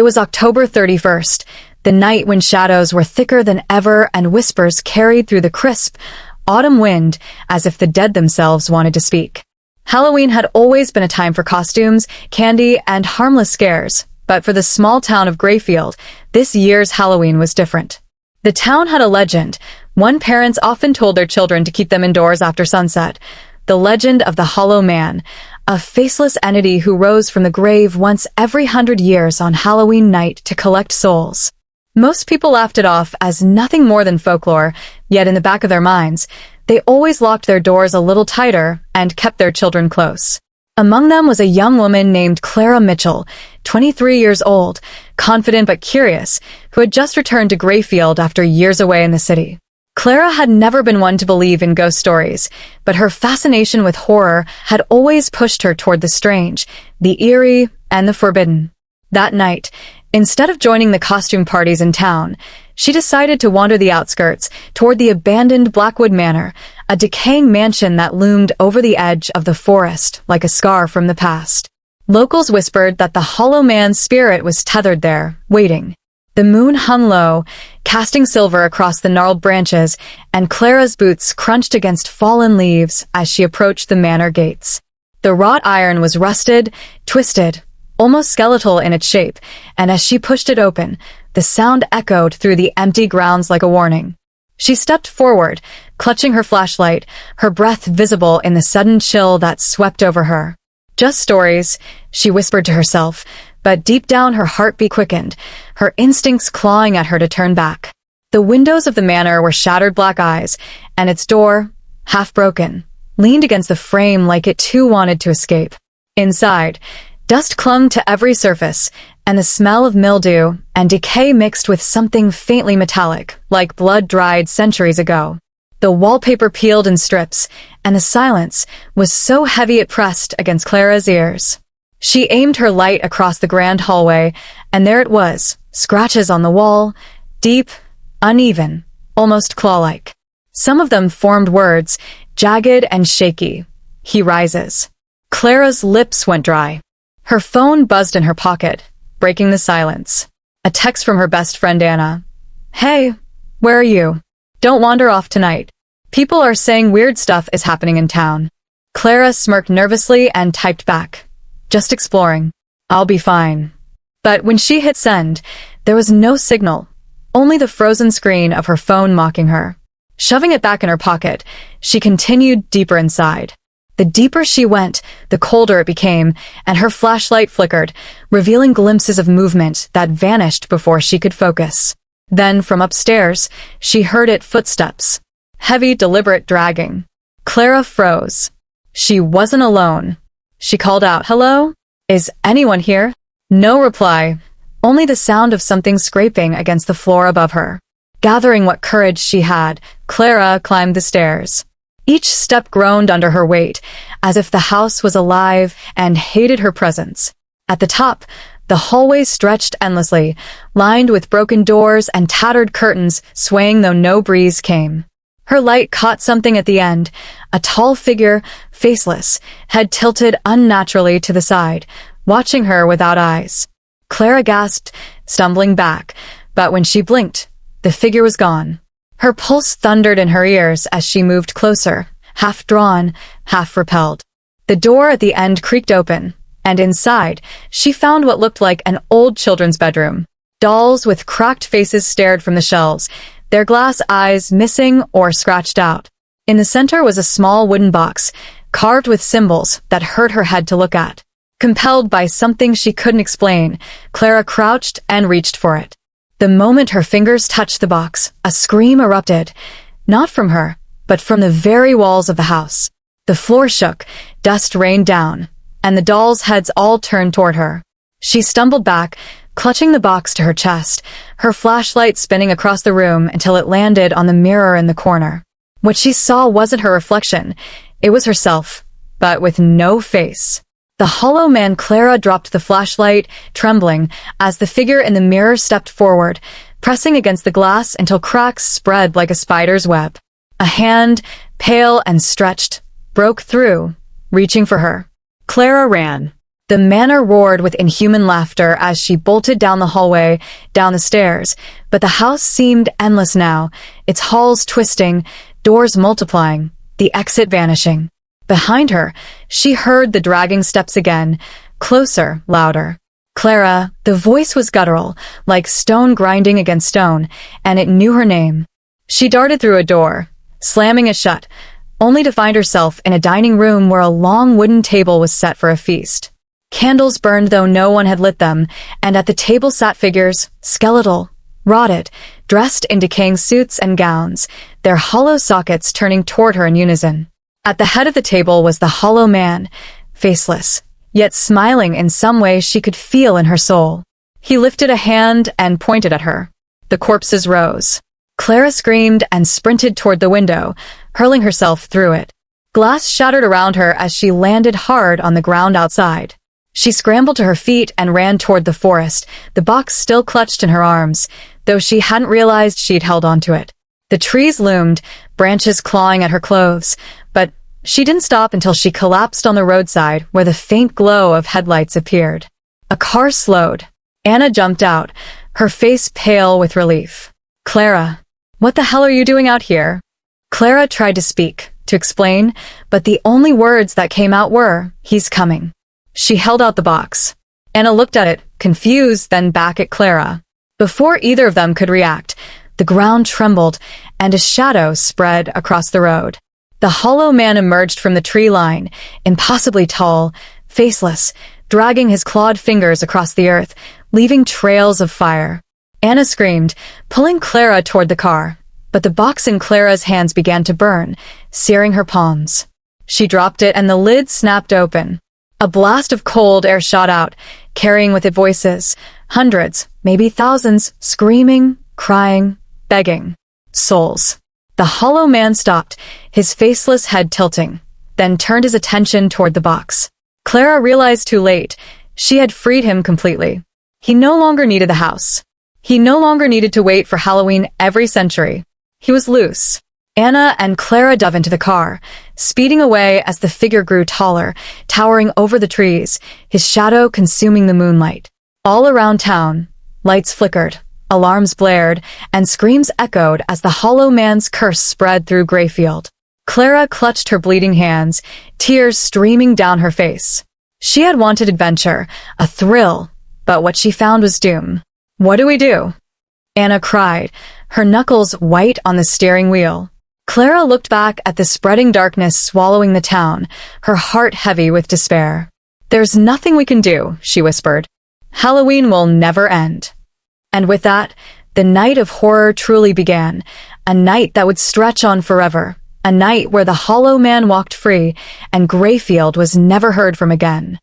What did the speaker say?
It was October 31st, the night when shadows were thicker than ever and whispers carried through the crisp, autumn wind as if the dead themselves wanted to speak. Halloween had always been a time for costumes, candy, and harmless scares, but for the small town of Grayfield, this year's Halloween was different. The town had a legend. One parents often told their children to keep them indoors after sunset. The legend of the Hollow Man, a faceless entity who rose from the grave once every 100 years on Halloween night to collect souls. Most people laughed it off as nothing more than folklore, yet in the back of their minds, they always locked their doors a little tighter and kept their children close. Among them was a young woman named Clara Mitchell, 23 years old, confident but curious, who had just returned to Grayfield after years away in the city. Clara had never been one to believe in ghost stories, but her fascination with horror had always pushed her toward the strange, the eerie, and the forbidden. That night, instead of joining the costume parties in town, she decided to wander the outskirts toward the abandoned Blackwood Manor, a decaying mansion that loomed over the edge of the forest like a scar from the past. Locals whispered that the Hollow Man's spirit was tethered there, waiting. The moon hung low, casting silver across the gnarled branches, and Clara's boots crunched against fallen leaves as she approached the manor gates. The wrought iron was rusted, twisted, almost skeletal in its shape, and as she pushed it open, the sound echoed through the empty grounds like a warning. She stepped forward, clutching her flashlight, her breath visible in the sudden chill that swept over her. "Just stories," she whispered to herself, but deep down her heartbeat quickened, her instincts clawing at her to turn back. The windows of the manor were shattered black eyes, and its door, half broken, leaned against the frame like it too wanted to escape. Inside, dust clung to every surface, and the smell of mildew and decay mixed with something faintly metallic, like blood dried centuries ago. The wallpaper peeled in strips, and the silence was so heavy it pressed against Clara's ears. She aimed her light across the grand hallway, and there it was, scratches on the wall, deep, uneven, almost claw-like. Some of them formed words, jagged and shaky. "He rises." Clara's lips went dry. Her phone buzzed in her pocket, breaking the silence. A text from her best friend Anna. "Hey, where are you? Don't wander off tonight. People are saying weird stuff is happening in town." Clara smirked nervously and typed back. "Just exploring. I'll be fine." But when she hit send, there was no signal, only the frozen screen of her phone mocking her. Shoving it back in her pocket, she continued deeper inside. The deeper she went, the colder it became, and her flashlight flickered, revealing glimpses of movement that vanished before she could focus. Then, from upstairs, she heard it footsteps. Heavy, deliberate dragging. Clara froze. She wasn't alone. She called out, "Hello? Is anyone here?" No reply, only the sound of something scraping against the floor above her. Gathering what courage she had, Clara climbed the stairs. Each step groaned under her weight, as if the house was alive and hated her presence. At the top, the hallway stretched endlessly, lined with broken doors and tattered curtains swaying though no breeze came. Her light caught something at the end, a tall figure, faceless, head tilted unnaturally to the side, watching her without eyes. Clara gasped, stumbling back, but when she blinked, the figure was gone. Her pulse thundered in her ears as she moved closer, half drawn, half repelled. The door at the end creaked open, and inside, she found what looked like an old children's bedroom. Dolls with cracked faces stared from the shelves, their glass eyes missing or scratched out. In the center was a small wooden box, carved with symbols that hurt her head to look at. Compelled by something she couldn't explain, Clara crouched and reached for it. The moment her fingers touched the box, a scream erupted, not from her, but from the very walls of the house. The floor shook, dust rained down, and the dolls' heads all turned toward her. She stumbled back, clutching the box to her chest, her flashlight spinning across the room until it landed on the mirror in the corner. What she saw wasn't her reflection, it was herself, but with no face. The Hollow Man. Clara dropped the flashlight, trembling, as the figure in the mirror stepped forward, pressing against the glass until cracks spread like a spider's web. A hand, pale and stretched, broke through, reaching for her. Clara ran. The manor roared with inhuman laughter as she bolted down the hallway, down the stairs, but the house seemed endless now, its halls twisting, doors multiplying, the exit vanishing. Behind her, she heard the dragging steps again, closer, louder. Clara, the voice was guttural, like stone grinding against stone, and it knew her name. She darted through a door, slamming it shut, only to find herself in a dining room where a long wooden table was set for a feast. Candles burned though no one had lit them, and at the table sat figures, skeletal, rotted, dressed in decaying suits and gowns, their hollow sockets turning toward her in unison. At the head of the table was the hollow man, faceless, yet smiling in some way she could feel in her soul. He lifted a hand and pointed at her. The corpses rose. Clara screamed and sprinted toward the window, hurling herself through it. Glass shattered around her as she landed hard on the ground outside. She scrambled to her feet and ran toward the forest, the box still clutched in her arms, though she hadn't realized she'd held onto it. The trees loomed, branches clawing at her clothes, but she didn't stop until she collapsed on the roadside where the faint glow of headlights appeared. A car slowed. Anna jumped out, her face pale with relief. "Clara, what the hell are you doing out here?" Clara tried to speak, to explain, but the only words that came out were, "He's coming." She held out the box. Anna looked at it, confused, then back at Clara. Before either of them could react, the ground trembled, and a shadow spread across the road. The hollow man emerged from the tree line, impossibly tall, faceless, dragging his clawed fingers across the earth, leaving trails of fire. Anna screamed, pulling Clara toward the car, but the box in Clara's hands began to burn, searing her palms. She dropped it and the lid snapped open. A blast of cold air shot out, carrying with it voices, hundreds, maybe thousands, screaming, crying, begging. Souls. The hollow man stopped, his faceless head tilting, then turned his attention toward the box. Clara realized too late, she had freed him completely. He no longer needed the house. He no longer needed to wait for Halloween every century. He was loose. Anna and Clara dove into the car, speeding away as the figure grew taller, towering over the trees, his shadow consuming the moonlight. All around town, lights flickered, alarms blared, and screams echoed as the hollow man's curse spread through Grayfield. Clara clutched her bleeding hands, tears streaming down her face. She had wanted adventure, a thrill, but what she found was doom. "What do we do?" Anna cried, her knuckles white on the steering wheel. Clara looked back at the spreading darkness swallowing the town, her heart heavy with despair. "There's nothing we can do," she whispered. "Halloween will never end." And with that, the night of horror truly began, a night that would stretch on forever, a night where the hollow man walked free and Grayfield was never heard from again.